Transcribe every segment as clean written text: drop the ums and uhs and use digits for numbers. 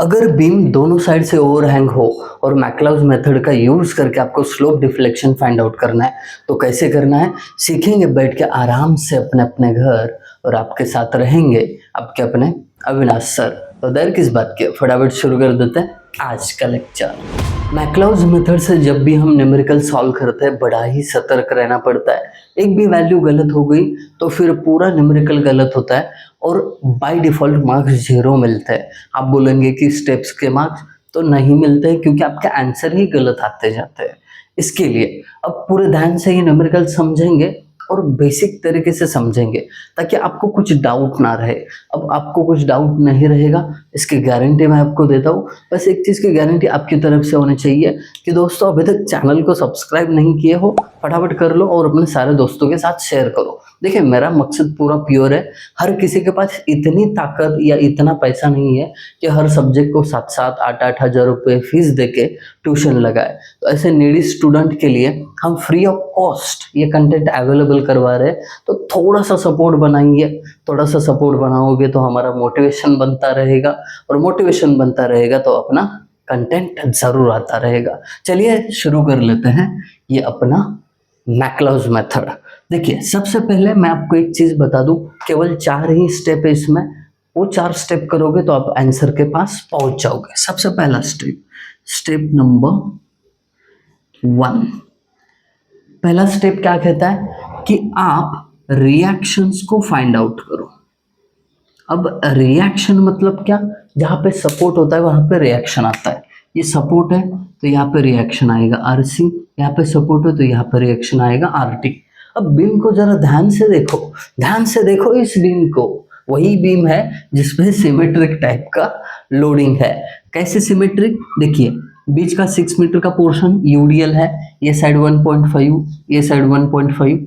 अगर बीम दोनों साइड से ओवरहैंग हो और मैक्लाउज मेथड का यूज करके आपको स्लोप डिफ्लेक्शन फाइंड आउट करना है तो कैसे करना है सीखेंगे बैठ के आराम से अपने अपने घर। और आपके साथ रहेंगे आपके अपने अविनाश सर। तो देर किस बात की, फटाफट शुरू कर देते हैं आज का लेक्चर। मैक्लाउज मेथड से जब भी हम न्यूमेरिकल सॉल्व करते हैं बड़ा ही सतर्क रहना पड़ता है। एक भी वैल्यू गलत हो गई तो फिर पूरा न्यूमेरिकल गलत होता है और बाय डिफॉल्ट मार्क्स 0 मिलते हैं। आप बोलेंगे कि स्टेप्स के मार्क्स तो नहीं मिलते हैं क्योंकि आपके आंसर ही गलत आते जाते हैं। इसके लिए अब पूरे ध्यान से ये न्यूमेरिकल समझेंगे और बेसिक तरीके से समझेंगे ताकि आपको कुछ डाउट ना रहे। अब आपको कुछ डाउट नहीं रहेगा इसकी गारंटी मैं आपको देता हूँ। बस एक चीज़ की गारंटी आपकी तरफ से होनी चाहिए कि दोस्तों अभी तक चैनल को सब्सक्राइब नहीं किए हो फटाफट कर लो और अपने सारे दोस्तों के साथ शेयर करो। देखिए मेरा मकसद पूरा प्योर है। हर किसी के पास इतनी ताकत या इतना पैसा नहीं है कि हर सब्जेक्ट को 7-7, 8-8 हज़ार रुपये फीस देके ट्यूशन लगाए। तो ऐसे नीडी स्टूडेंट के लिए हम फ्री ऑफ कॉस्ट ये कंटेंट अवेलेबल करवा रहे हैं। तो थोड़ा सा सपोर्ट बनाइए। थोड़ा सा सपोर्ट बनाओगे तो हमारा मोटिवेशन बनता रहेगा और मोटिवेशन बनता रहेगा तो अपना कंटेंट जरूर आता रहेगा। चलिए शुरू कर लेते हैं ये अपना मैक्लाउज मेथड। देखिए सबसे पहले मैं आपको एक चीज बता दूं, केवल 4 ही स्टेप है इसमें। वो 4 स्टेप करोगे तो आप आंसर के पास पहुंच जाओगे। सबसे पहला स्टेप, स्टेप नंबर 1। पहला स्टेप क्या कहता है कि आप रिएक्शंस को फाइंड आउट करो। अब रिएक्शन मतलब क्या, जहां पे सपोर्ट होता है वहां पे रिएक्शन आता है। ये सपोर्ट है तो यहाँ पे रिएक्शन आएगा RC, यहाँ पे सपोर्ट हो तो यहाँ पे रिएक्शन आएगा RT। अब बीम को जरा ध्यान से देखो, ध्यान से देखो इस बीम को। वही बीम है जिसपे सिमेट्रिक टाइप का लोडिंग है। कैसे सिमेट्रिक, देखिए बीच का 6 मीटर का पोर्शन यूडीएल है, ये साइड 1.5, ये साइड 1.5,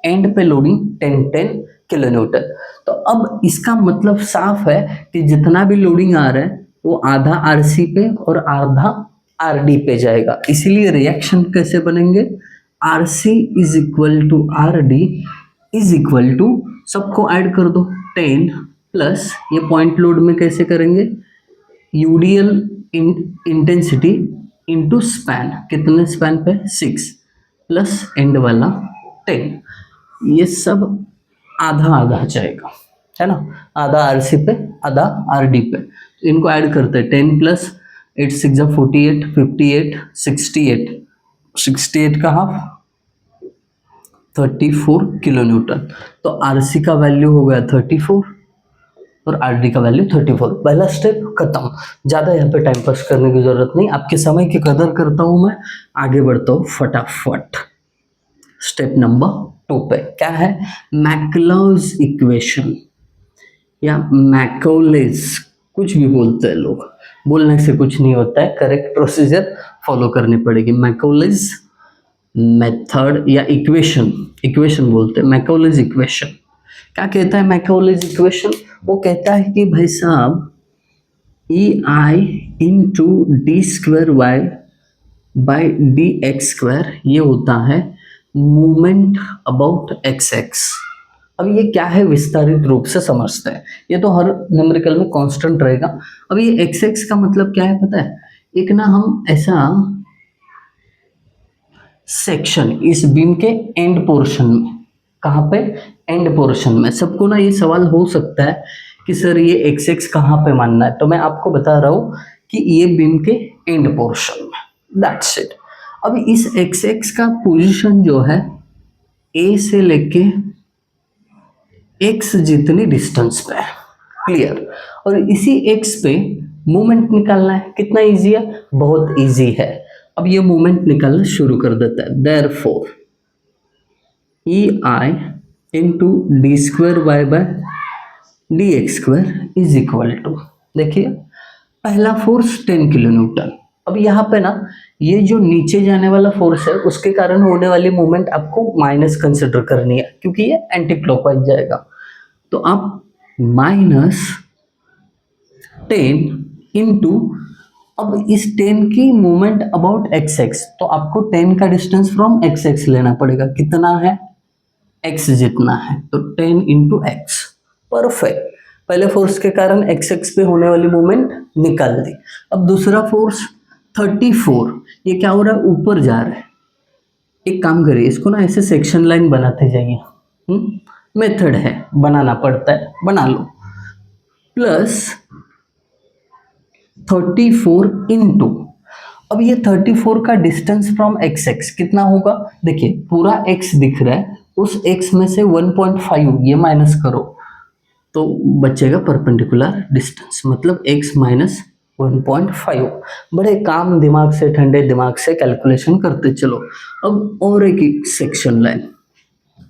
एंड पे लोडिंग 10 किलोन्यूटन। तो अब इसका मतलब साफ है कि जितना भी लोडिंग आ रहा है वो आधा RC पे और आधा RD पे जाएगा। इसीलिए रिएक्शन कैसे बनेंगे, RC is equal to RD is equal to, सबको ऐड कर दो 10 प्लस ये पॉइंट लोड में कैसे करेंगे, यूडीएल इंटेंसिटी इंटू स्पैन, कितने स्पैन पे 6 प्लस एंड वाला 10, ये सब आधा आधा जाएगा है ना। आधा RC पे आधा RD पे, तो इनको ऐड करते हैं 10 प्लस 8 6 48 58 68, 68 का हाफ 34 किलोन्यूटन। तो RC का वैल्यू हो गया 34 और RD का वैल्यू 34। पहला स्टेप खत्म। ज़्यादा यहाँ पे टाइम पास करने की जरूरत नहीं, आपके समय की कदर करता हूँ मैं। आगे बढ़ता हूँ फटाफट। स्टेप नंबर 2 पे क्या है, मैक्लाउज इक्वेशन या मैकॉलेज, कुछ भी बोलते हैं लोग, बोलने से कुछ नहीं होता है, करेक्ट प्रोसीजर फॉलो करनी पड़ेगी। मैकॉलेज मेथड या इक्वेशन, इक्वेशन बोलते हैं, मैकॉलेज इक्वेशन क्या कहता है। मैकॉलेज इक्वेशन वो कहता है कि भाई साहब EI into d² by dx², ये होता है मूवमेंट अबाउट XX। अब ये क्या है विस्तारित रूप से समझते हैं। ये तो हर न्यूमेरिकल में कांस्टेंट रहेगा। अब ये XX का मतलब क्या है पता है, एक ना हम ऐसा सेक्शन इस बीम के एंड पोर्शन में, कहाँ पे, एंड पोर्शन में। सबको ना ये सवाल हो सकता है कि सर ये XX कहाँ पे मानना है, तो मैं आपको बता रहा हूँ कि ये बीम के एंड पोर्शन में, दैट्स इट। अब इस XX का पोजीशन जो है A से लेके X जितनी डिस्टेंस पे है, क्लियर। और इसी X पे मूवमेंट निकालना है। कितना इजी है, बहुत इजी है। अब ये मूवमेंट निकालना शुरू कर देता है। Therefore EI into d² by dx² is equal to, देखिए पहला फोर्स 10 किलोन्यूटन। अब यहाँ पे ना ये जो नीचे जाने वाला फोर्स है उसके कारण होने वाली मूवमेंट आपको माइनस कंसिडर करनी है क्योंकि ये एंटी क्लॉकवाइज जाएगा। तो आप -10 इंटू, अब इस 10 की मूवमेंट अबाउट XX, तो आपको 10 का डिस्टेंस फ्रॉम XX लेना पड़ेगा। कितना है, X जितना है, तो 10 इंटू X, परफेक्ट। पहले फोर्स के कारण एक्स एक्स पे होने वाली मूवमेंट निकाल दी। अब दूसरा फोर्स 34, ये क्या हो रहा है, ऊपर जा रहा है। एक काम करिए, इसको ना ऐसे सेक्शन लाइन बनाते जाइए। मेथड है, बनाना पड़ता है, बना लो। प्लस 34 इंटू, अब ये 34 का डिस्टेंस फ्रॉम एक्स एक्स कितना होगा, देखिए पूरा एक्स दिख रहा है, उस एक्स में से 1.5 ये माइनस करो तो बचेगा परपेंडिकुलर डिस्टेंस, मतलब x माइनस 1.5। बड़े काम दिमाग से, ठंडे दिमाग से कैलकुलेशन करते चलो। अब और एक सेक्शन लाइन,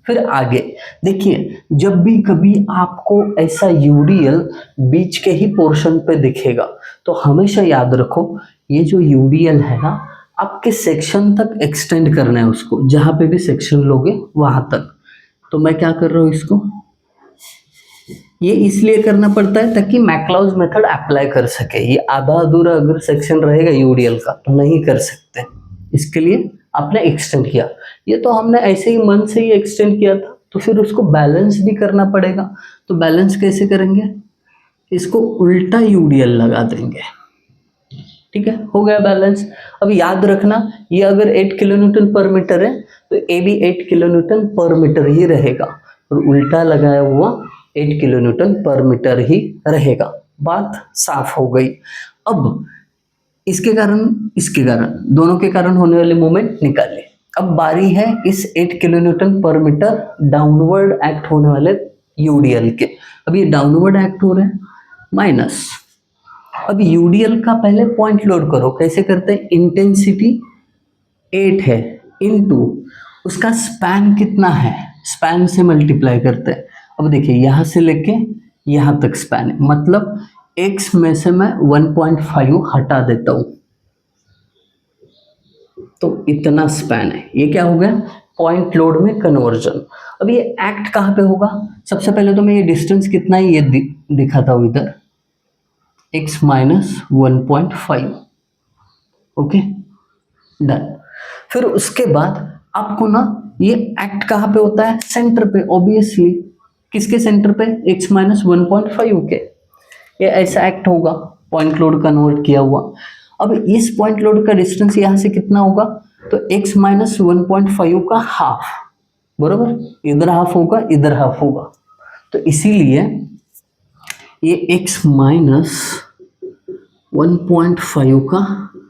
फिर आगे देखिए, जब भी कभी आपको ऐसा यूडीएल बीच के ही पोर्शन पे दिखेगा तो हमेशा याद रखो, ये जो यूडीएल है ना, आपके सेक्शन तक एक्सटेंड करना है उसको, जहां पे भी सेक्शन लोगे वहां तक। तो मैं क्या कर रहा हूं इसको, ये इसलिए करना पड़ता है ताकि मैक्लाउज मेथड अप्लाई कर सके। ये आधा अधूरा अगर सेक्शन रहेगा यूडीएल का तो नहीं कर सकते, इसके लिए आपने एक्सटेंड किया। ये तो हमने ऐसे ही मन से ही एक्सटेंड किया था, तो फिर उसको बैलेंस भी करना पड़ेगा। तो बैलेंस कैसे करेंगे, इसको उल्टा यूडीएल लगा देंगे, ठीक है, हो गया बैलेंस। अब याद रखना, ये अगर 8 किलो न्यूटन पर मीटर है तो ए भी 8 किलो न्यूटन पर मीटर ही रहेगा, और उल्टा लगाया हुआ 8 किलो न्यूटन पर मीटर ही रहेगा। बात साफ हो गई। अब इसके कारण दोनों के कारण होने वाली मूवमेंट निकालिए। अब बारी है इस 8 किलो न्यूटन पर मीटर डाउनवर्ड एक्ट होने वाले यूडीएल के। अब ये डाउनवर्ड एक्ट हो रहे हैं माइनस, अब यूडीएल का पहले पॉइंट लोड करो। कैसे करते हैं, इंटेंसिटी 8 है इनटू उसका स्पैन कितना है, स्पैन से मल्टीप्लाई करते हैं। अब देखिए यहां से लेके यहां तक स्पैन है, मतलब x में से मैं 1.5 हटा देता हूं तो इतना स्पैन है। ये क्या हो गया, पॉइंट लोड में कन्वर्जन। अब ये एक्ट कहां पे होगा, सबसे पहले तो मैं ये डिस्टेंस कितना है ये दिखाता हूं इधर, x माइनस 1.5, ओके डन। फिर उसके बाद आपको ना ये एक्ट कहां पे होता है, सेंटर पे, ऑब्वियसली किसके सेंटर पे, x माइनस 1.5 के। ये ऐसा एक्ट होगा, पॉइंट लोड कन्वर्ट किया हुआ। अब इस पॉइंट लोड का डिस्टेंस यहां से कितना होगा, तो x माइनस 1.5 का हाफ, बरोबर, इधर हाफ होगा इधर हाफ होगा, तो इसीलिए ये x माइनस 1.5 का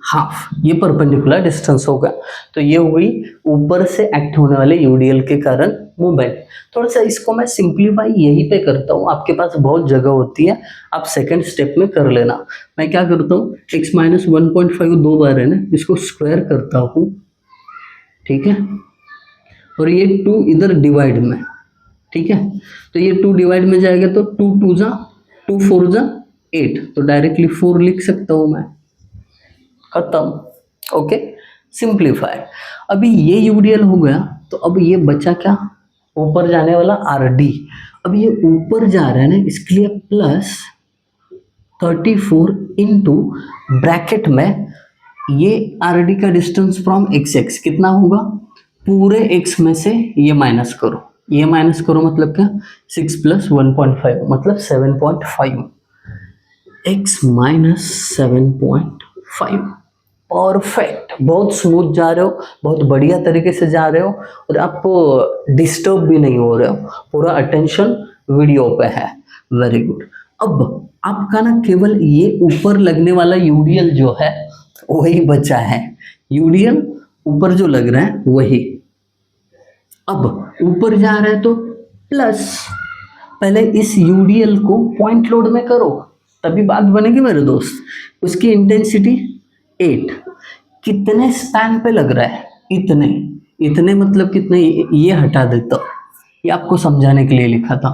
हाफ, ये परपेंडिकुलर डिस्टेंस होगा। तो ये हो गई ऊपर से एक्ट होने वाले यूडीएल के कारण मूवमेंट। थोड़ा सा इसको मैं सिंप्लीफाई यहीं पे करता हूँ, आपके पास बहुत जगह होती है, आप सेकंड स्टेप में कर लेना। मैं क्या करता हूँ, x माइनस 1.5 दो बार है ना, इसको स्क्वायर करता हूँ, ठीक है, और ये 2 इधर डिवाइड में, ठीक है, तो ये 2 डिवाइड में जाएगा तो 2 2 जा 2 4 जा 8, तो डायरेक्टली 4 लिख सकता हूँ मैं, खत्म। Okay, simplify. अभी ये यूडीएल हो गया, तो अब ये बचा क्या, ऊपर जाने वाला आरडी। अब ये ऊपर जा रहा है ना, इसके लिए प्लस 34 इंटू ब्रैकेट में ये आरडी का डिस्टेंस फ्रॉम एक्स एक्स कितना होगा, पूरे एक्स में से ये माइनस करो, ये माइनस करो मतलब क्या, 6 प्लस 1.5 मतलब 7.5, x माइनस 7.5। परफेक्ट, बहुत स्मूथ जा रहे हो, बहुत बढ़िया तरीके से जा रहे हो, और आप डिस्टर्ब भी नहीं हो रहे हो, पूरा अटेंशन वीडियो पे है, वेरी गुड। अब आपका ना केवल ये ऊपर लगने वाला यूडीएल जो है वही बचा है, यूडीएल ऊपर जो लग रहा है वही। अब ऊपर जा रहा है तो प्लस, पहले इस यूडीएल को पॉइंट लोड में करो तभी बात बनेगी मेरे दोस्त। उसकी इंटेंसिटी 8, कितने स्पैन पे लग रहा है, इतने, इतने मतलब कितने, ये हटा देता हूं, ये आपको समझाने के लिए लिखा था।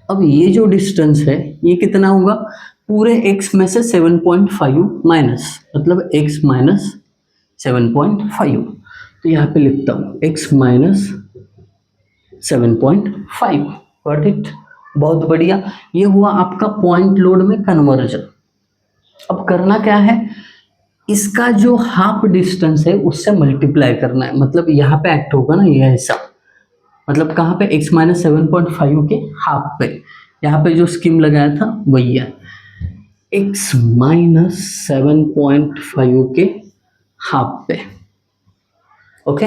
अब ये जो डिस्टेंस है ये कितना होगा, पूरे x में से 7.5 माइनस, मतलब x माइनस 7.5, तो यहाँ पे लिखता हूँ x माइनस 7.5, गॉट इट, बहुत बढ़िया। ये हुआ आपका पॉइंट लोड में कन्वर्जन। अब करना क्या है, इसका जो हाफ डिस्टेंस है उससे मल्टीप्लाई करना है, मतलब यहाँ पे एक्ट होगा ना ये ऐसा, मतलब कहाँ पे, x माइनस 7.5 के हाफ पे, यहाँ पे जो स्कीम लगाया था वही है, x माइनस 7.5 के हाफ पे। ओके,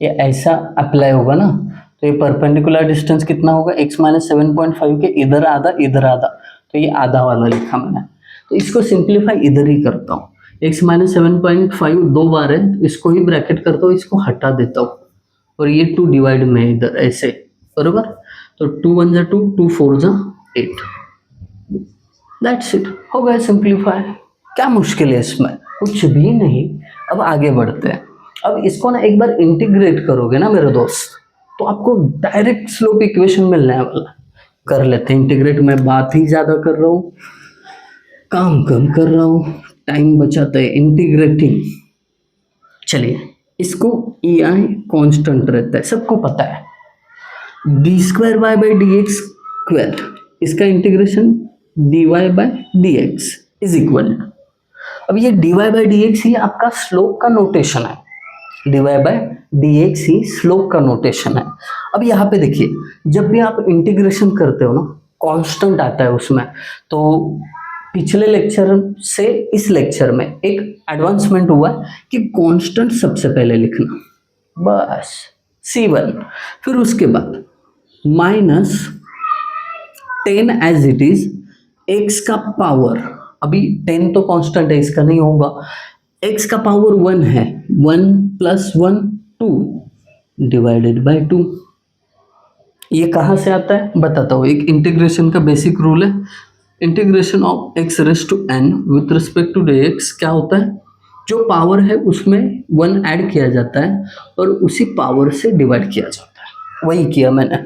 ये ऐसा अप्लाई होगा ना, तो ये परपेंडिकुलर डिस्टेंस कितना होगा, x माइनस 7.5 के इधर आधा इधर आधा, तो ये आधा वाला लिखा मैंने। तो इसको सिंप्लीफाई इधर ही करता हूँ, x माइनस 7.5 दो बार है, तो इसको ही ब्रैकेट करता हूँ, इसको हटा देता हूँ और ये 2 डिवाइड में इधर ऐसे, बरोबर। तो 2 1 जा 2, 2 4 जा 8, दैट्स इट, हो गया सिंप्लीफाई। क्या मुश्किल है इसमें, कुछ भी नहीं। अब आगे बढ़ते हैं। अब इसको ना एक बार इंटीग्रेट करोगे ना मेरे दोस्त, तो आपको डायरेक्ट स्लोप इक्वेशन मिलने वाला। कर लेते हैं इंटीग्रेट, मैं बात ही ज्यादा कर रहा हूँ, काम कम कर रहा हूँ, टाइम बचाते हैं इंटीग्रेटिंग। चलिए, इसको ई आई कॉन्स्टेंट रहता है, सबको पता है, d square y by d x square, इसका integration d y by d x is equal. अब ये d y by d x ही आपका स्लोप का नोटेशन है, d y by d x ही स्लोप का नोटेशन है। अब यहाँ पे देखिए, जब भी आप इंटीग्रेशन करते हो ना, कांस्टेंट आता है उसमें, तो पिछले लेक्चर से इस लेक्चर में एक एडवांसमेंट हुआ है कि कांस्टेंट सबसे पहले लिखना, बस C1, फिर उसके बाद minus 10 as it is x का पावर, अभी 10 तो कांस्टेंट है, इसका नहीं होगा, x का पावर 1 है, 1 प्लस 1 2 डिवाइडेड बाय 2। ये कहाँ से आता है बताता हूँ, एक इंटीग्रेशन का बेसिक रूल है, integration of x raise to n with respect to dx क्या होता है, जो पावर है उसमें 1 ऐड किया जाता है और उसी पावर से डिवाइड किया जाता है। वही किया मैंने,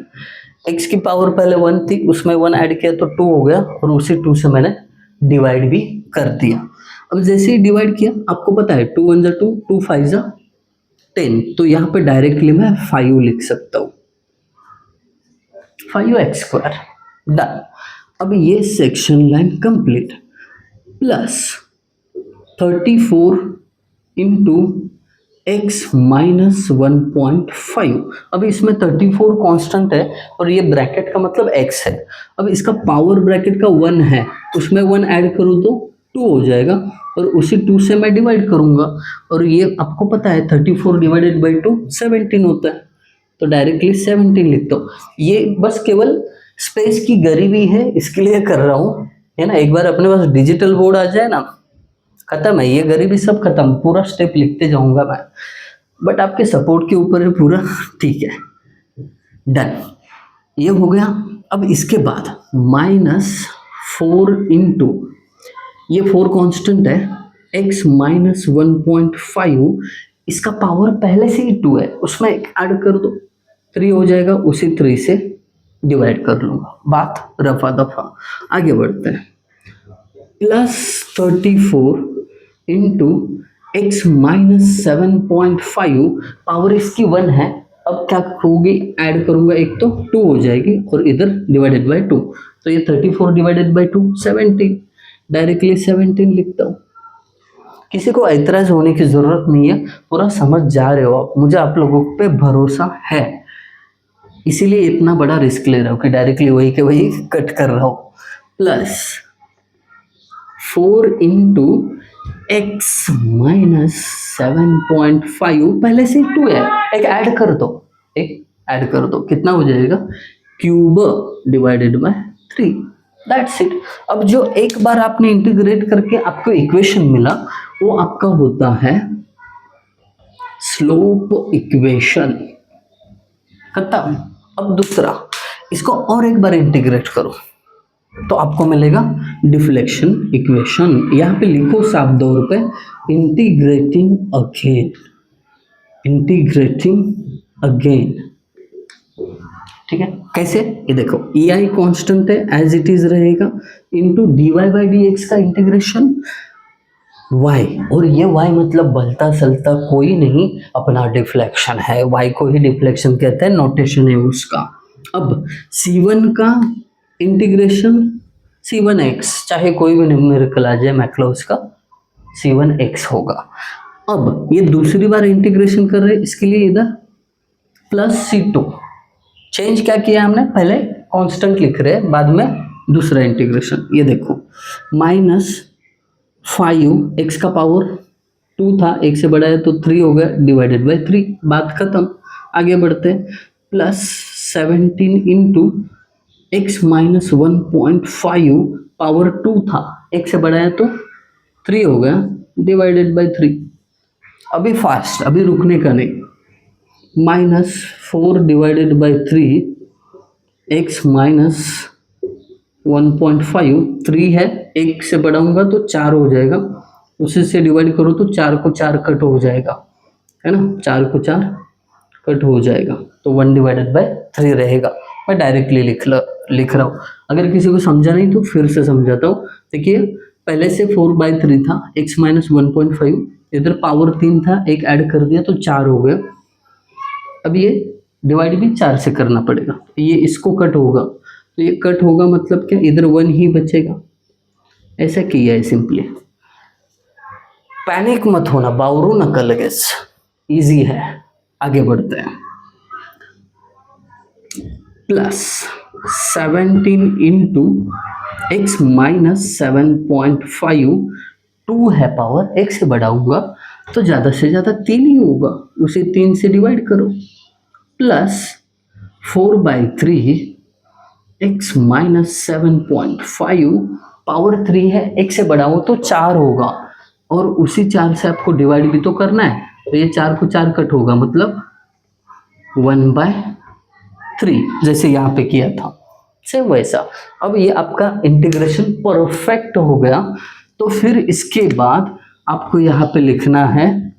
x की पावर पहले 1 थी, उसमें 1 ऐड किया तो 2 हो गया और उसी 2 से मैंने डिवाइड भी कर दिया। अब जैसे ही डिवाइड किया, आपको पता है 2 1 जा 2, 2 5 जा 10, तो यहाँ पे डायरेक्टली मैं 5 लिख सकता हूँ, 5x स्क्वायर, डन। अब ये section line complete, plus 34 into x minus 1.5। अब इसमें 34 कांस्टेंट है और ये ब्रैकेट का मतलब x है। अब इसका पावर ब्रैकेट का 1 है, उसमें 1 ऐड करूँ तो 2 हो जाएगा और उसी 2 से मैं डिवाइड करूँगा, और ये आपको पता है 34 डिवाइडेड बाई 2 17 होता है, तो डायरेक्टली 17 लिखता हूँ। ये बस केवल स्पेस की गरीबी है, इसके लिए कर रहा हूँ, है ना। एक बार अपने पास डिजिटल बोर्ड आ जाए ना, खत्म है ये गरीबी, सब खत्म, पूरा स्टेप लिखते जाऊंगा मैं, बट आपके सपोर्ट के ऊपर है पूरा, ठीक है, डन, ये हो गया। अब इसके बाद -4 इंटू, ये 4 कांस्टेंट है, x माइनस 1.5, इसका पावर पहले से ही 2 है, उसमें एक ऐड कर दो 3 हो जाएगा, उसी 3 से डिवाइड कर लूंगा, बात रफा दफा। आगे बढ़ते हैं, plus 34 into x minus 7.5, power इसकी 1 है, अब क्या होगी, ऐड करूंगा एक तो 2 हो जाएगी और इधर डिवाइडेड बाय 2, तो ये 34 डिवाइडेड बाय 2 17, डायरेक्टली 17 लिखता हूँ। किसी को ऐतराज होने की जरूरत नहीं है, पूरा समझ जा रहे हो आप, मुझे आप लोगों पे भरोसा है, इसीलिए इतना बड़ा रिस्क ले रहा हूँ कि डायरेक्टली वही के वही कट कर रहा हूँ। प्लस 4 इंटू एक्स माइनस 7.5, पहले से 2 है, एक ऐड कर दो, एक ऐड कर दो, कितना हो जाएगा, cube divided by 3, that's it. अब जो एक बार आपने इंटीग्रेट करके आपको इक्वेशन मिला, वो आपका होता है स्लोप इक्वेशन, खत्म। अब दूसरा, इसको और एक बार इंटीग्रेट करो तो आपको मिलेगा डिफ्लेक्शन इक्वेशन। यहाँ पे लिखो साफ तौर पे, इंटीग्रेटिंग अगेन, इंटीग्रेटिंग अगेन, ठीक है। कैसे, ये देखो, ई आई कॉन्स्टेंट है, एज इट इज रहेगा, into d y by d x का इंटीग्रेशन y, और ये y मतलब बलता सलता कोई नहीं, अपना डिफ्लेक्शन है, y को ही डिफ्लेक्शन कहते हैं, नोटेशन है उसका। अब c1 का इंटीग्रेशन c1x, चाहे कोई भी न्यूमेरिकल आ जाए मैक्लॉस का, c1x होगा। अब ये दूसरी बार इंटीग्रेशन कर रहे हैं, इसके लिए इधर प्लस c2, चेंज क्या किया हमने, पहले कांस्टेंट लिख रहे हैं, बाद में दूसरा इंटीग्रेशन। ये देखो -5 x का पावर 2 था, एक से बड़ा है तो 3 हो गया, डिवाइडेड बाय 3, बात खत्म। आगे बढ़ते हैं, +17 इंटू x माइनस 1.5 पावर 2 था, एक से बड़ा है तो 3 हो गया, डिवाइडेड बाय 3। अभी फास्ट, अभी रुकने का नहीं। -4 डिवाइडेड बाय 3 x माइनस 1.5, 3 है, एक से बढ़ाऊंगा तो 4 हो जाएगा, उसी से डिवाइड करो तो 4 को 4 कट हो जाएगा, है ना, 4 को 4 कट हो जाएगा, तो 1 डिवाइडेड बाय 3 रहेगा। मैं डायरेक्टली लिख रहा हूँ, अगर किसी को समझा नहीं तो फिर से समझाता हूँ। देखिए पहले से 4/3 था, x माइनस 1.5, इधर पावर 3 था, एक ऐड कर दिया तो 4 हो गया। अब ये डिवाइड भी 4 से करना पड़ेगा, ये इसको कट होगा, तो ये कट होगा मतलब क्या, इधर 1 ही बचेगा। ऐसा किया है सिंपली। पैनिक मत होना, बावरू नका लगेच, इजी है। आगे बढ़ते हैं, +17 इंटू x माइनस 7.5, 2 है पावर, एक से बढ़ाऊंगा तो ज़्यादा से ज़्यादा 3 ही होगा, उसे 3 से डिवाइड करो, +4/3 x माइनस 7.5 पावर 3 है, एक से बढ़ाओ तो 4 होगा, और उसी 4 से आपको डिवाइड भी तो करना है, तो ये 4 को 4 कट होगा, मतलब 1/3, जैसे यहाँ पे किया था सेम वैसा। अब ये आपका इंटीग्रेशन परफेक्ट हो गया, तो फिर इसके बाद आपको यहाँ पे लिखना है,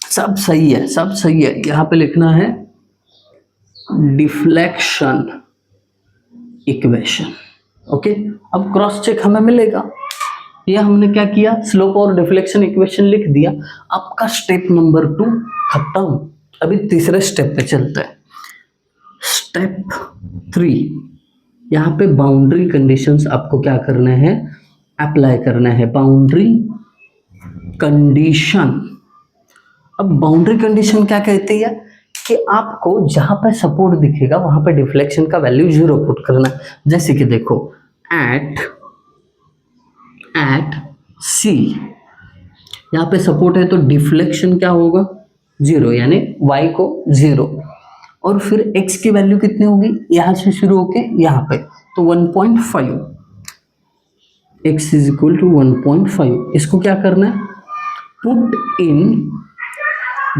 सब सही है, सब सही है, यहाँ पे लिखना है डिफ्लेक्शन इक्वेशन। ओके, अब क्रॉस चेक हमें मिलेगा। ये हमने क्या किया, स्लोप और डिफ्लेक्शन इक्वेशन लिख दिया। आपका स्टेप नंबर 2 खत्म। अभी तीसरे स्टेप पे चलते हैं। स्टेप 3, यहाँ पे बाउंड्री कंडीशंस आपको क्या करना है, अप्लाई करना है। बाउंड्री कंडीशन, अब बाउंड्री कंडीशन क्या कहती है कि आपको जहां पे सपोर्ट दिखेगा वहां पे डिफ्लेक्शन का वैल्यू 0 पुट करना है। जैसे कि देखो एट सी, यहाँ पे सपोर्ट है तो डिफ्लेक्शन क्या होगा 0, यानी y को 0, और फिर x की वैल्यू कितनी होगी, यहाँ से शुरू होके यहाँ पे, तो 1.5, x इज इक्वल टू 1.5। इसको क्या करना है, पुट इन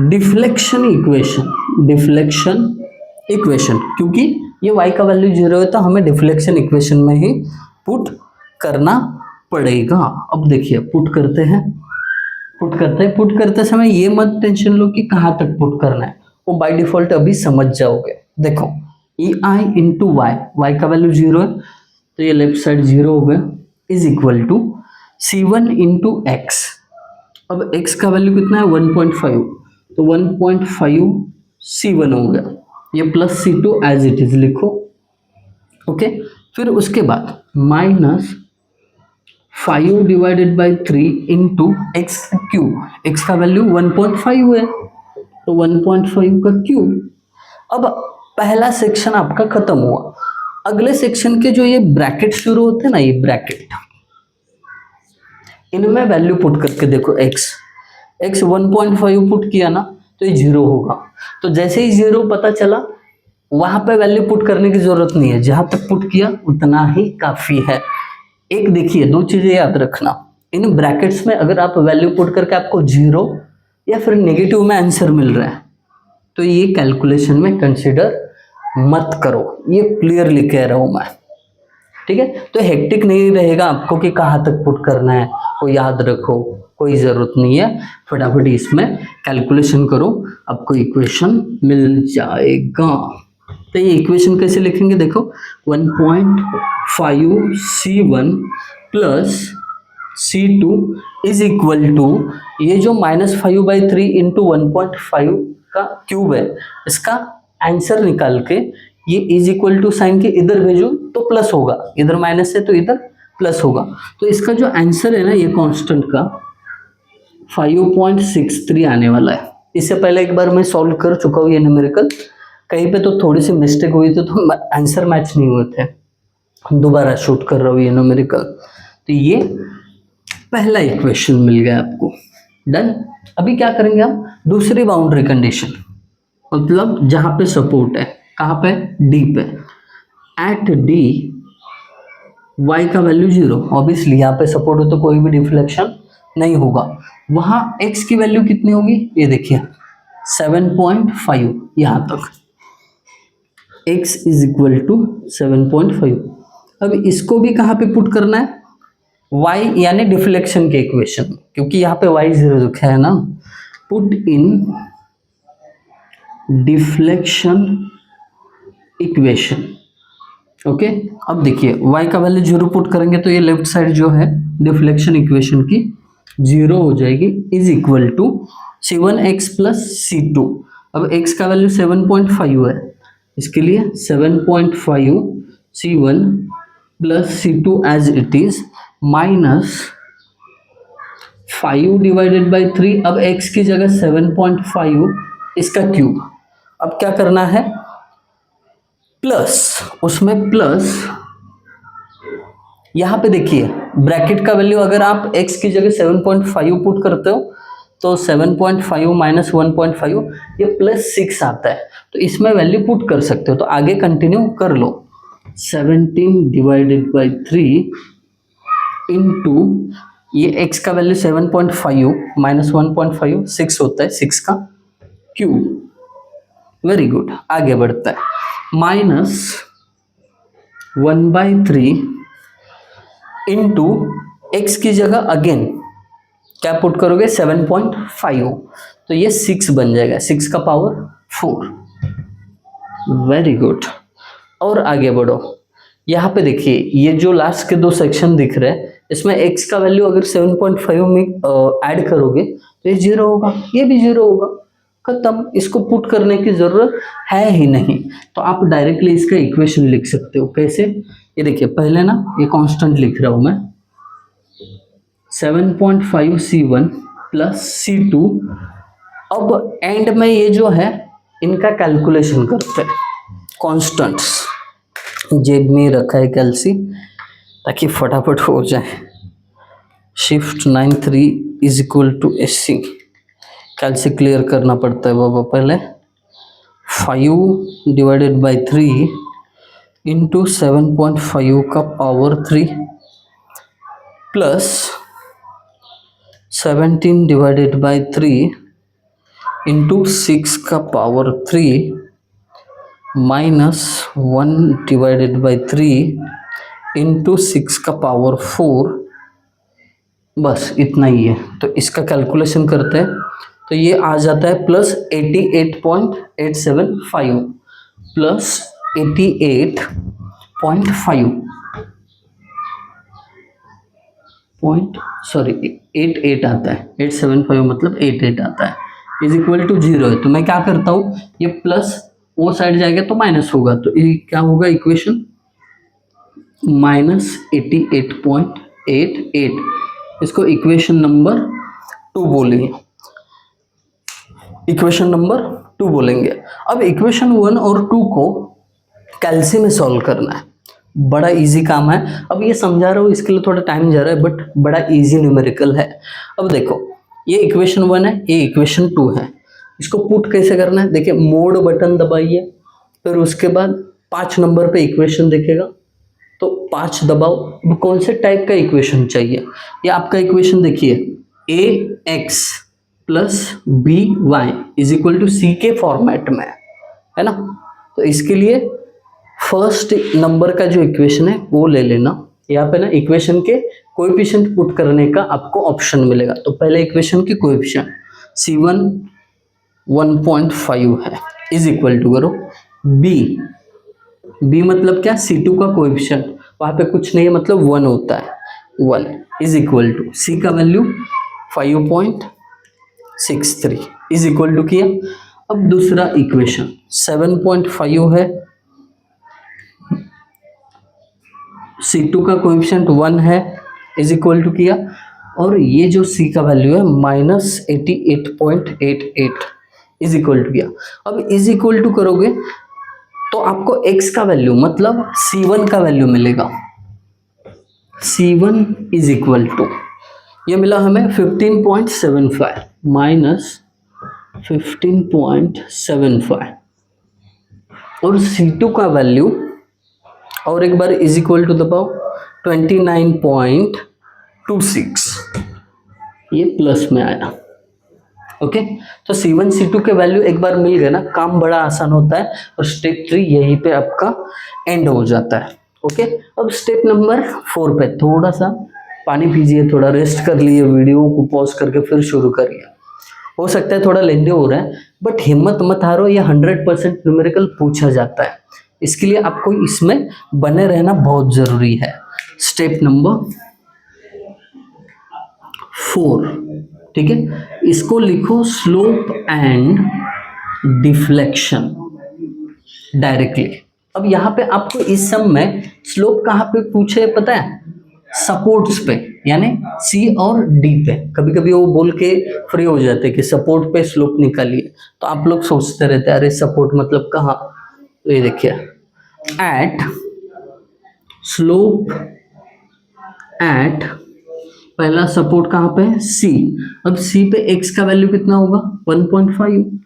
डिफ्लेक्शन इक्वेशन, क्योंकि ये y का वैल्यू 0 है तो हमें डिफ्लेक्शन इक्वेशन में ही पुट करना पड़ेगा। अब देखिए पुट करते समय ये मत टेंशन लो कि कहाँ तक पुट करना है, वो बाय डिफॉल्ट अभी समझ जाओगे। देखो ei इंटू y का वैल्यू 0 है तो ये लेफ्ट साइड 0 हो गया, is equal to c1 into x. अब x का वैल्यू कितना है 1.5, तो 1.5 c1 हो गया, ये plus c2 as it is लिखो। ओके, फिर उसके बाद minus 5 divided by 3 into x cube, x का वैल्यू 1.5 है तो 1.5 का क्यूब। अब पहला सेक्शन आपका खत्म हुआ। अगले सेक्शन के जो ये ब्रैकेट शुरू होते हैं ना, ये ब्रैकेट, इनमें वैल्यू पुट करके देखो, x 1.5 पुट किया ना तो ये 0 होगा, तो जैसे ही 0 पता चला वहां पे वैल्यू पुट करने की जरूरत नहीं है, जहां तक पुट किया उतना ही काफी है। एक देखिए, दो चीजें याद रखना, इन ब्रैकेट्स में अगर आप वैल्यू पुट करके आपको 0 या फिर नेगेटिव में आंसर मिल रहा है तो ये कैलकुलेशन में कंसीडर मत करो, ये क्लियरली कह रहा हूं मैं, ठीक है। तो हेक्टिक नहीं रहेगा आपको कि कहाँ तक पुट करना है, वो याद रखो, कोई ज़रूरत नहीं है, फटाफट इसमें कैलकुलेशन करो, आपको इक्वेशन मिल जाएगा। तो ये इक्वेशन कैसे लिखेंगे, देखो 1.5 c1 plus c2 is equal to, ये जो -5/3 इंटू 1.5 का क्यूब है, इसका आंसर निकाल के ये इज इक्वल टू साइन के इधर भेजो तो प्लस होगा, इधर माइनस है तो इधर प्लस होगा। तो इसका जो आंसर है ना, ये कांस्टेंट का 5.63 आने वाला है। इससे पहले एक बार मैं सॉल्व कर चुका हूँ ये न्यूमेरिकल, कहीं पे तो थोड़ी सी मिस्टेक हुई थी तो आंसर मैच नहीं हुए थे, दोबारा शूट कर रहा हूँ ये न्यूमेरिकल। तो ये पहला इक्वेशन मिल गया आपको। डन। अभी क्या करेंगे हम, दूसरी बाउंड्री कंडीशन, मतलब जहां पे सपोर्ट है, कहाँ पे, डी पे, एट डी y का वैल्यू 0, ऑब्वियसली यहाँ पे सपोर्ट हो तो कोई भी डिफ्लेक्शन नहीं होगा। वहां x की वैल्यू कितनी होगी, ये देखिए 7.5, यहां तक x इज इक्वल टू 7.5। अब इसको भी कहाँ पे पुट करना है, y यानी डिफ्लेक्शन के इक्वेशन, क्योंकि यहाँ पे y 0 लिखा है ना, put in deflection equation. Okay, अब देखिए y का वैल्यू 0 पुट करेंगे तो ये लेफ्ट साइड जो है डिफ्लेक्शन इक्वेशन की 0 हो जाएगी, is equal to c1x plus c2। अब x का वैल्यू 7.5 है, इसके लिए 7.5 c1 plus c2 as it is minus 5 divided by 3। अब x की जगह 7.5 इसका क्यूब। अब क्या करना है, प्लस, उसमें प्लस, यहां पे देखिए ब्रैकेट का वैल्यू अगर आप x की जगह 7.5 पुट करते हो तो 7.5 माइनस 1.5 ये प्लस 6 आता है, तो इसमें वैल्यू पुट कर सकते हो। तो आगे कंटिन्यू कर लो, 17 डिवाइडेड बाई 3 इंटू ये x का वैल्यू 7.5 माइनस 1.5 6 होता है, 6 का क्यूब। वेरी गुड, आगे बढ़ता है, माइनस 1/3 इंटू एक्स की जगह अगेन क्या पुट करोगे 7.5, तो ये 6 बन जाएगा, 6 का पावर 4। वेरी गुड, और आगे बढ़ो, यहाँ पे देखिए ये जो लास्ट के दो सेक्शन दिख रहे हैं इसमें x का वैल्यू अगर 7.5 में ऐड करोगे तो ये 0 होगा, ये भी 0 होगा, खत्म, इसको पुट करने की जरूरत है ही नहीं। तो आप डायरेक्टली इसका इक्वेशन लिख सकते हो। कैसे, ये देखिए पहले ना ये कांस्टेंट लिख रहा हूं मैं, 7.5 c1 प्लस c2। अब एंड में ये जो है इनका कैलकुलेशन करते हैं, कांस्टेंट्स जेब में रखा है कैलसी ताकि फटाफट हो जाए। Shift 93 is equal to SC, कैलसी क्लियर करना पड़ता है बाबा पहले। 5 डिवाइडेड बाई 3 इंटू 7.5 का power 3 plus 17 divided by 3 into 6 का power 3 minus 1 divided by 3 into 6 का पावर 4, बस इतना ही है। तो इसका कैलकुलेशन करते हैं तो ये आ जाता है प्लस 88.875 प्लस 88.5 88 आता है, 875 मतलब 88 आता है, इज इक्वल टू 0 है। तो मैं क्या करता हूँ, ये प्लस वो साइड जाएगा तो माइनस होगा, तो ये क्या होगा इक्वेशन, माइनस 88.88, इसको इक्वेशन नंबर 2 बोलेंगे, इक्वेशन नंबर 2 बोलेंगे। अब इक्वेशन 1 और 2 को कैलसी में सॉल्व करना है, बड़ा इजी काम है। अब ये समझा रहा हूँ इसके लिए थोड़ा टाइम जा रहा है बट बड़ा इजी न्यूमेरिकल है। अब देखो ये इक्वेशन 1 है, ये इक्वेशन 2 है, इसको पुट कैसे करना है, देखिए मोड बटन दबाइए, फिर उसके बाद 5 नंबर पे इक्वेशन दिखेगा तो 5 दबाओ। अब कौन से टाइप का इक्वेशन चाहिए, ये आपका इक्वेशन देखिए ax plus by is equal to c के फॉर्मेट में है ना। तो इसके लिए फर्स्ट नंबर का जो इक्वेशन है वो ले लेना, यहाँ पे ना इक्वेशन के कोएफिशिएंट पुट करने का आपको ऑप्शन मिलेगा। तो पहले इक्वेशन की कोएफिशिएंट c1 1.5 है, इज इक्वल टू करो b मतलब क्या, c2 का कोएफिशिएंट, वहाँ पे कुछ नहीं है मतलब 1 होता है, 1 इज इक्वल टू c का वैल्यू 5.63 इज इक्वल टू किया। अब दूसरा इक्वेशन 7.5 है, c2 का कोएफिशिएंट 1 है, इज इक्वल टू किया, और ये जो c का वैल्यू है माइनस 88.88 इज इक्वल टू किया। अब इज इक्वल टू करोगे तो आपको x का वैल्यू मतलब C1 का वैल्यू मिलेगा। C1 इज इक्वल टू, ये मिला हमें 15.75 माइनस 15.75 और C2 का वैल्यू और एक बार इज इक्वल टू दबाओ 29.26, ये प्लस में आया। ओके, तो C1 C2 के वैल्यू एक बार मिल गए ना, काम बड़ा आसान होता है और स्टेप 3 यहीं पे आपका एंड हो जाता है। ओके, अब स्टेप नंबर 4 पे थोड़ा सा पानी पीजिए, थोड़ा रेस्ट कर लिए, वीडियो को पॉज करके फिर शुरू करिए। हो सकता है थोड़ा लेंदी हो रहा है, बट हिम्मत मत हारो, ये 100% न्यूमेरिकल पूछा जाता है, इसके लिए आपको इसमें बने रहना बहुत जरूरी है। स्टेप नंबर 4, ठीक है, इसको लिखो स्लोप एंड डिफ्लेक्शन डायरेक्टली। अब यहाँ पे आपको इस सम में स्लोप कहाँ पे पूछे पता है? सपोर्ट्स पे, यानी सी और डी पे। कभी कभी वो बोल के फ्री हो जाते कि सपोर्ट पे स्लोप निकालिए, तो आप लोग सोचते रहते अरे सपोर्ट मतलब कहाँ, तो ये देखिए एट स्लोप एट, पहला सपोर्ट कहाँ पे है? सी। अब सी पे एक्स का वैल्यू कितना होगा? 1.5।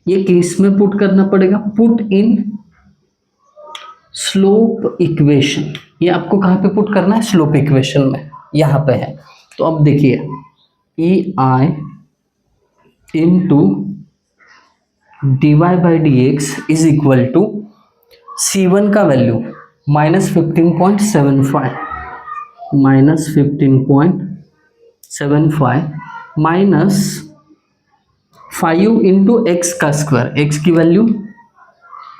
ये किस में पुट करना पड़ेगा? Put in slope equation. ये आपको कहाँ पे पुट करना है? स्लोप इक्वेशन में, यहाँ पे है। तो अब देखिए e I into d y by d x is equal to C1 का वैल्यू -15.75 माइनस 5 इंटू एक्स का स्क्वायर, एक्स की वैल्यू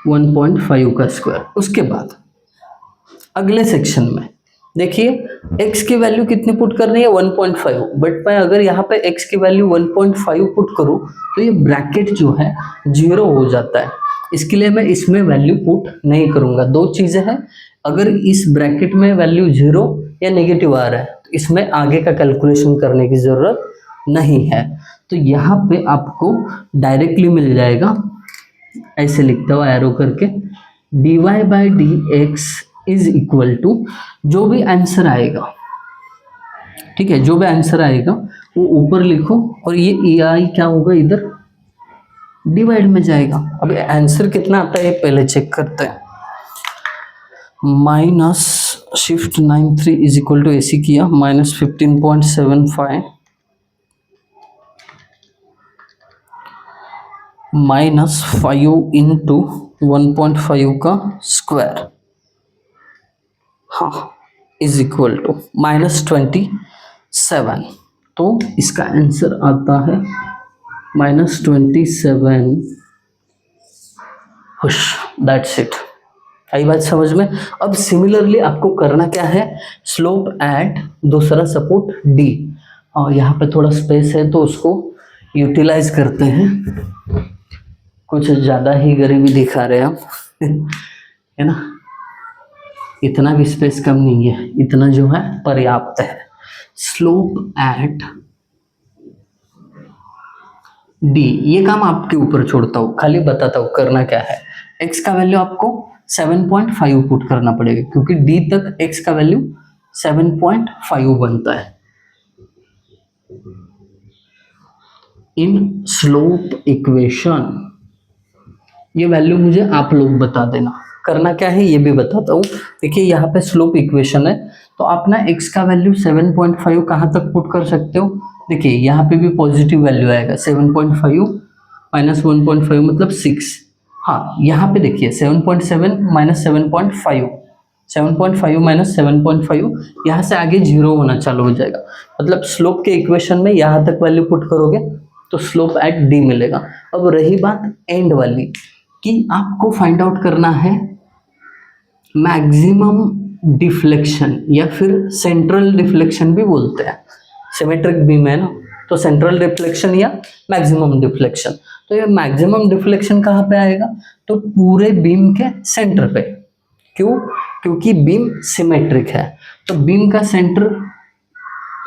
1.5 का स्क्वायर। उसके बाद अगले सेक्शन में देखिए x की वैल्यू कितनी पुट करनी है? 1.5, बट मैं अगर यहाँ पे x की वैल्यू 1.5 पुट करूँ तो ये ब्रैकेट जो है 0 हो जाता है, इसके लिए मैं इसमें वैल्यू पुट नहीं करूँगा। दो चीज़ें हैं, अगर इस ब्रैकेट में वैल्यू 0 या नेगेटिव आ रहा है तो इसमें आगे का कैलकुलेशन करने की ज़रूरत नहीं है। तो यहाँ पे आपको डायरेक्टली मिल जाएगा, ऐसे लिखता हूँ एरो करके, dy by d x is equal to, जो भी आंसर आएगा, ठीक है, जो भी आंसर आएगा वो ऊपर लिखो और ये ई आई क्या होगा? इधर डिवाइड में जाएगा। अब आंसर कितना आता है पहले चेक करते हैं। Minus shift 93 is equal to ऐसी किया -15.75 माइनस 5 इंटू 1.5 का स्क्वायर, हाँ, इज इक्वल टू -27। तो इसका आंसर आता है -27। हुश, दैट्स इट। आई बात समझ में? अब सिमिलरली आपको करना क्या है? स्लोप एट दूसरा सपोर्ट डी, और यहाँ पे थोड़ा स्पेस है तो उसको यूटिलाइज करते हैं। कुछ ज़्यादा ही गरीबी दिखा रहे हैं हम है ना, इतना भी स्पेस कम नहीं है, इतना जो है पर्याप्त है। स्लोप एट डी, ये काम आपके ऊपर छोड़ता हूँ, खाली बताता हूँ करना क्या है। x का वैल्यू आपको 7.5 पुट करना पड़ेगा, क्योंकि d तक x का वैल्यू 7.5 बनता है। इन स्लोप इक्वेशन, ये वैल्यू मुझे आप लोग बता देना। करना क्या है ये भी बताता हूँ। देखिए यहाँ पे स्लोप इक्वेशन है, तो आप ना x का वैल्यू 7.5 कहाँ तक पुट कर सकते हो? देखिए यहाँ पे भी पॉजिटिव वैल्यू आएगा, 7.5 माइनस 1.5 मतलब 6। हाँ, यहाँ पे देखिए 7.7 माइनस 7.5, 7.5 माइनस 7.5, यहाँ से आगे 0 होना चालू हो जाएगा। मतलब स्लोप के इक्वेशन में यहाँ तक वैल्यू पुट करोगे तो स्लोप एट डी मिलेगा। अब रही बात एंड वाली कि आपको फाइंड आउट करना है मैक्सिमम डिफ्लेक्शन, या फिर सेंट्रल डिफ्लेक्शन भी बोलते हैं, सिमेट्रिक बीम है ना, तो सेंट्रल डिफ्लेक्शन या मैक्सिमम डिफ्लेक्शन। तो ये मैक्सिमम डिफ्लेक्शन कहाँ पे आएगा? तो पूरे बीम के सेंटर पे। क्यों? क्योंकि बीम सिमेट्रिक है, तो बीम का सेंटर,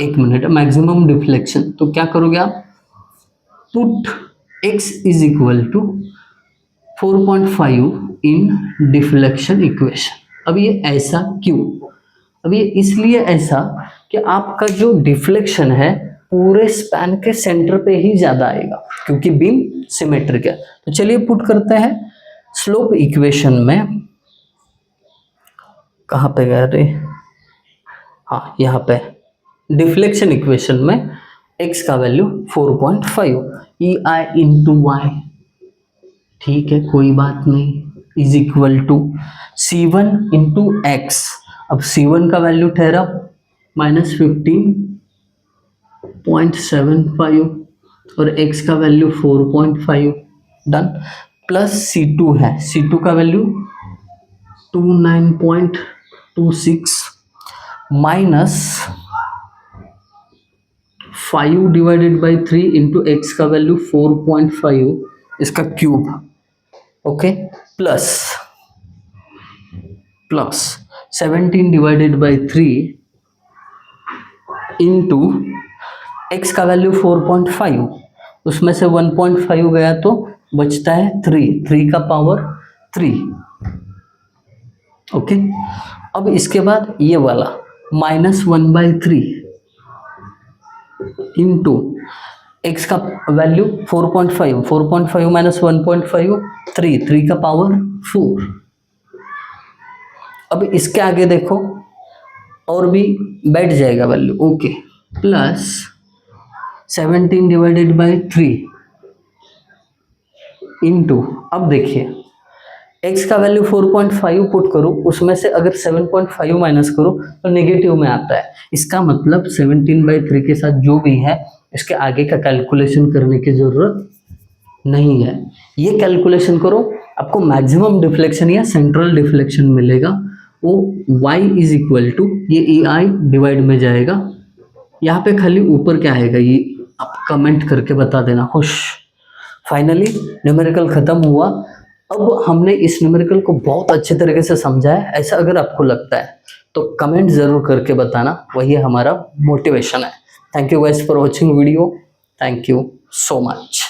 एक मिनट, मैक्सिमम डिफ्लेक्शन, तो क्या करोगे आप? Put x is equal to 4.5 in deflection equation. अब ये ऐसा क्यों? अब ये इसलिए ऐसा कि आपका जो डिफ्लेक्शन है पूरे स्पैन के सेंटर पे ही ज्यादा आएगा क्योंकि बीम सिमेट्रिक है। तो चलिए पुट करते हैं स्लोप इक्वेशन में। कहाँ पे गया रे? हाँ, यहाँ पे डिफ्लेक्शन इक्वेशन में x का वैल्यू 4.5 ई आई इंटू वाई, ठीक है कोई बात नहीं, is equal to C1 into x. अब C1 का वैल्यू ठहरा -15.75 और x का वैल्यू 4.5 डन, प्लस C2 है, C2 का value 29.26 minus 5 divided by 3 into x का वैल्यू 4.5 इसका cube, okay, plus 17 divided by 3 into x का वैल्यू 4.5, उसमें से 1.5 गया तो बचता है 3 का पावर 3, ओके। अब इसके बाद ये वाला -1/3 इंटू एक्स का वैल्यू 4.5 माइनस 1.5 3 का पावर 4। अब इसके आगे देखो और भी बैठ जाएगा value, okay, plus 17 divided by 3 into, अब देखिए x का वैल्यू 4.5 पुट करो, उसमें से अगर 7.5 माइनस करो तो नेगेटिव में आता है। इसका मतलब 17/3 के साथ जो भी है इसके आगे का कैलकुलेशन करने की जरूरत नहीं है। ये कैलकुलेशन करो, आपको मैक्सिमम डिफ्लेक्शन या सेंट्रल डिफ्लेक्शन मिलेगा, वो y इज इक्वल टू ये ई आई डिवाइड में जाएगा। यहाँ पे खाली ऊपर क्या आएगा ये आप कमेंट करके बता देना, खुश। फाइनली न्यूमेरिकल खत्म हुआ। अब हमने इस न्यूमेरिकल को बहुत अच्छे तरीके से समझा है, ऐसा अगर आपको लगता है तो कमेंट ज़रूर करके बताना, वही हमारा मोटिवेशन है। Thank you guys for watching video, thank you so much.